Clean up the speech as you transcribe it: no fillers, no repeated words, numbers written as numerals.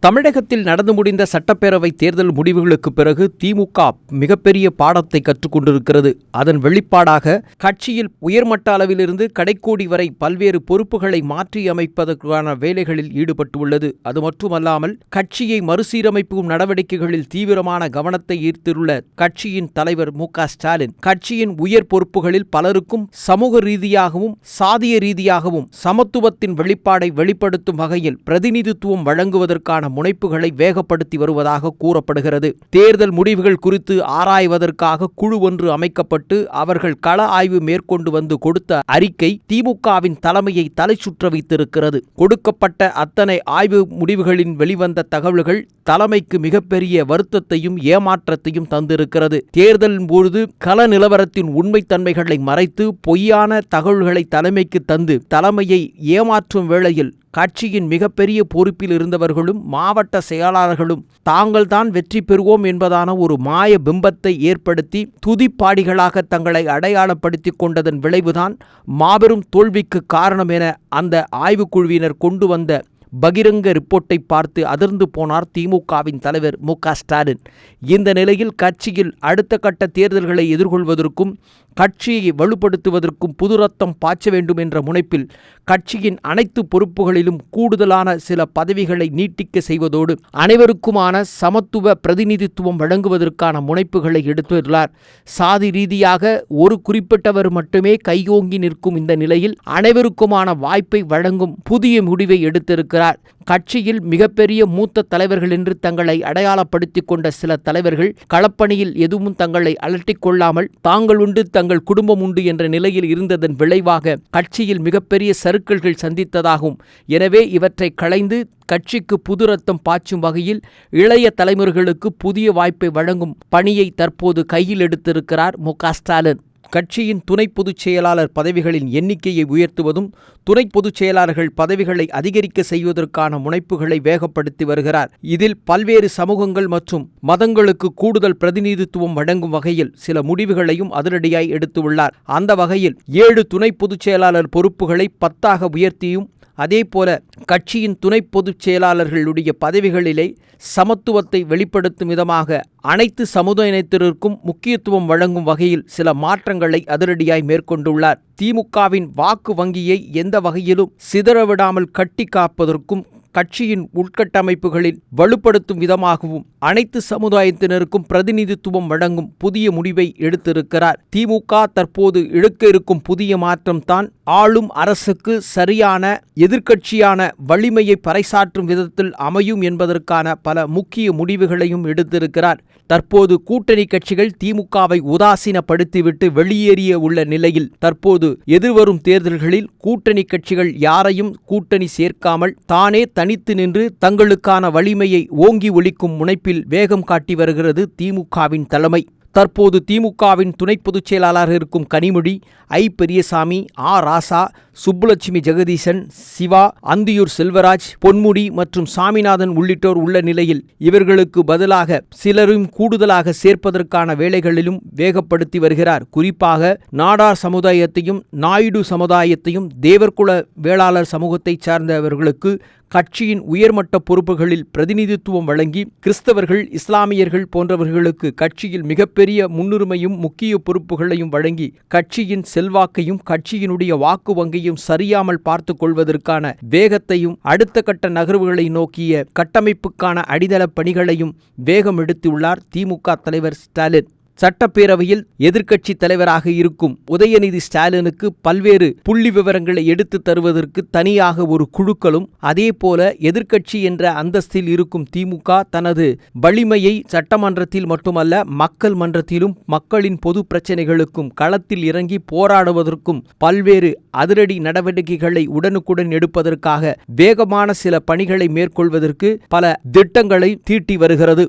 தமிழகத்தில் நடந்து முடிந்த சட்டப்பேரவை தேர்தல் முடிவுகளுக்கு பிறகு திமுக மிகப்பெரிய பாடத்தை கற்றுக்கொண்டிருக்கிறது. அதன் வெளிப்பாடாக கட்சியில் உயர்மட்ட அளவிலிருந்து கடைக்கோடி வரை பல்வேறு பொறுப்புகளை மாற்றியமைப்பதற்கான வேலைகளில் ஈடுபட்டுள்ளது. அது மட்டுமல்லாமல் கட்சியை மறுசீரமைக்கும் நடவடிக்கைகளில் தீவிரமான கவனத்தை ஈர்த்துள்ள கட்சியின் தலைவர் மு.க.ஸ்டாலின் கட்சியின் உயர் பொறுப்புகளில் பலருக்கும் சமூக ரீதியாகவும் சாதிய ரீதியாகவும் சமத்துவத்தின் வெளிப்பாடை வெளிப்படுத்தும் வகையில் பிரதிநிதித்துவம் வழங்குவதற்கான முனைப்புகளை வேகப்படுத்தி வருவதாக கூறப்படுகிறது. தேர்தல் முடிவுகள் குறித்து ஆராய்வதற்காக குழு ஒன்று அமைக்கப்பட்டு அவர்கள் கள ஆய்வு மேற்கொண்டு வந்து கொடுத்த அறிக்கை திமுகவின் தலைமையை தலைச்சுற்ற வைத்திருக்கிறது. கொடுக்கப்பட்ட அத்தனை ஆய்வு முடிவுகளின் வெளிவந்த தகவல்கள் தலைமைக்கு மிகப்பெரிய வருத்தத்தையும் ஏமாற்றத்தையும் தந்திருக்கிறது. தேர்தலின் போது கள நிலவரத்தின் உண்மைத்தன்மைகளை மறைத்து பொய்யான தகவல்களை தலைமைக்கு தந்து தலைமையை ஏமாற்றும் வேளையில் கட்சியின் மிகப்பெரிய பொறுப்பில் இருந்தவர்களும் மாவட்ட செயலாளர்களும் தாங்கள்தான் வெற்றி பெறுவோம் என்பதான ஒரு மாய பிம்பத்தை ஏற்படுத்தி துதிப்பாடிகளாக தங்களை அடையாளப்படுத்திக் கொண்டதன் விளைவுதான் மாபெரும் தோல்விக்கு காரணம் என அந்த ஆய்வுக்குழுவினர் கொண்டு வந்த பகிரங்க ரிப்போர்ட்டை பார்த்து அதிர்ந்து போனார் திமுகவின் தலைவர் மு.க.ஸ்டாலின். இந்த நிலையில் கட்சியில் அடுத்த கட்ட தேர்தல்களை எதிர்கொள்வதற்கும் கட்சியை வலுப்படுத்துவதற்கும் புது ரத்தம் பாய்ச்ச வேண்டும் என்ற முனைப்பில் கட்சியின் அனைத்து பொறுப்புகளிலும் கூடுதலான சில பதவிகளை நீட்டிக்க செய்வதோடு அனைவருக்குமான சமத்துவ பிரதிநிதித்துவம் வழங்குவதற்கான முனைப்புகளை எடுத்துள்ளார். சாதி ரீதியாக ஒரு குறிப்பிட்டவர் மட்டுமே கையோங்கி நிற்கும் இந்த நிலையில் அனைவருக்குமான வாய்ப்பை வழங்கும் புதிய முடிவை எடுத்திருக்கிறார். கட்சியில் மிகப்பெரிய மூத்த தலைவர்கள் என்று தங்களை அடையாளப்படுத்திக் கொண்ட சில தலைவர்கள் களப்பணியில் எதுவும் தங்களை அலட்டிக் கொள்ளாமல் தாங்கள் உண்டு தங்கள் குடும்பம் உண்டு என்ற நிலையில் இருந்ததன் விளைவாக கட்சியில் மிகப்பெரிய சறுக்கல்கள் சந்தித்ததாகும். எனவே இவற்றை களைந்து கட்சிக்கு புது ரத்தம் பாய்ச்சும் வகையில் இளைய தலைமுறைகளுக்கு புதிய வாய்ப்பை வழங்கும் பணியை தற்போது கையில் எடுத்திருக்கிறார் மு.க.ஸ்டாலின். கட்சியின் துணை பொதுச் செயலாளர் பதவிகளின் எண்ணிக்கையை உயர்த்துவதும் துணை பொதுச் செயலாளர்கள் பதவிகளை அதிகரிக்க செய்வதற்கான முனைப்புகளை வேகப்படுத்தி வருகிறார். இதில் பல்வேறு சமூகங்கள் மற்றும் மதங்களுக்கு கூடுதல் பிரதிநிதித்துவம் வழங்கும் வகையில் சில முடிவுகளையும் அதிரடியாய் எடுத்துள்ளார். அந்த வகையில் 7 துணை பொதுச் செயலாளர் பொறுப்புகளை 10ஆக உயர்த்தியும் அதேபோல கட்சியின் துணை பொதுச் செயலாளர்களுடைய பதவிகளிலே சமத்துவத்தை வெளிப்படுத்தும் விதமாக அனைத்து சமுதாயத்தினருக்கும் முக்கியத்துவம் வழங்கும் வகையில் சில மாற்றங்களை அதிரடியாய் மேற்கொண்டுள்ளார். திமுகவின் வாக்கு வங்கியை எந்த வகையிலும் சிதறவிடாமல் கட்டி காப்பதற்கும் கட்சியின் உள்கட்டமைப்புகளில் வலுப்படுத்தும் விதமாகவும் அனைத்து சமுதாயத்தினருக்கும் பிரதிநிதித்துவம் வழங்கும் புதிய முடிவை எடுத்திருக்கிறார். திமுக தற்போது எடுக்க இருக்கும் புதிய மாற்றம்தான் ஆளும் அரசுக்கு சரியான எதிர்க்கட்சியான வலிமையை பறைசாற்றும் விதத்தில் அமையும் என்பதற்கான பல முக்கிய முடிவுகளையும் எடுத்திருக்கிறார். தற்போது கூட்டணி கட்சிகள் திமுகவை உதாசீனப்படுத்திவிட்டு வெளியேறிய உள்ள நிலையில் தற்போது எதிர்வரும் தேர்தல்களில் கூட்டணி கட்சிகள் யாரையும் கூட்டணி சேர்க்காமல் தானே தனித்து நின்று தங்களுக்கான வலிமையை ஓங்கி ஒலிக்கும் முனைப்பில் வேகம் காட்டி வருகிறது திமுகவின் தலைமை. தற்போது திமுகவின் துணை பொதுச் செயலாளராக இருக்கும் கனிமொழி, ஐ. பெரியசாமி, ஆ. ராசா, சுப்புலட்சுமி ஜெகதீசன், சிவா, அந்தியூர் செல்வராஜ், பொன்முடி மற்றும் சாமிநாதன் உள்ளிட்டோர் உள்ள நிலையில் இவர்களுக்கு பதிலாக சிலரும் கூடுதலாக சேர்ப்பதற்கான வேலைகளிலும் வேகப்படுத்தி வருகிறார். குறிப்பாக நாடார் சமுதாயத்தையும் நாயுடு சமுதாயத்தையும் தேவர்குல வேளாளர் சமூகத்தைச் சார்ந்தவர்களுக்கு கட்சியின் உயர்மட்ட பொறுப்புகளில் பிரதிநிதித்துவம் வழங்கி கிறிஸ்தவர்கள், இஸ்லாமியர்கள் போன்றவர்களுக்கு கட்சியில் மிகப்பெரிய முன்னுரிமையும் முக்கிய பொறுப்புகளையும் வழங்கி கட்சியின் செல்வாக்கையும் கட்சியினுடைய வாக்கு வங்கியும் சரியாமல் பார்த்து கொள்வதற்கான வேகத்தையும் அடுத்த கட்ட நகர்வுகளை நோக்கிய கட்டமைப்புக்கான அடித்தள பணிகளையும் வேகம் எடுத்துள்ளார் திமுக தலைவர் ஸ்டாலின். சட்டப்பேரவையில் எதிர்க்கட்சி தலைவராக இருக்கும் உதயநிதி ஸ்டாலினுக்கு பல்வேறு புள்ளி விவரங்களை எடுத்து தருவதற்கு தனியாக ஒரு குழுக்களும் அதேபோல எதிர்க்கட்சி என்ற அந்தஸ்தில் இருக்கும் திமுக தனது வலிமையை சட்டமன்றத்தில் மட்டுமல்ல மக்கள் மன்றத்திலும் மக்களின் பொது பிரச்சனைகளுக்கும் களத்தில் இறங்கி போராடுவதற்கும் பல்வேறு அதிரடி நடவடிக்கைகளை உடனுக்குடன் எடுப்பதற்காக வேகமான சில பணிகளை மேற்கொள்வதற்கு பல திட்டங்களை தீட்டி வருகிறது.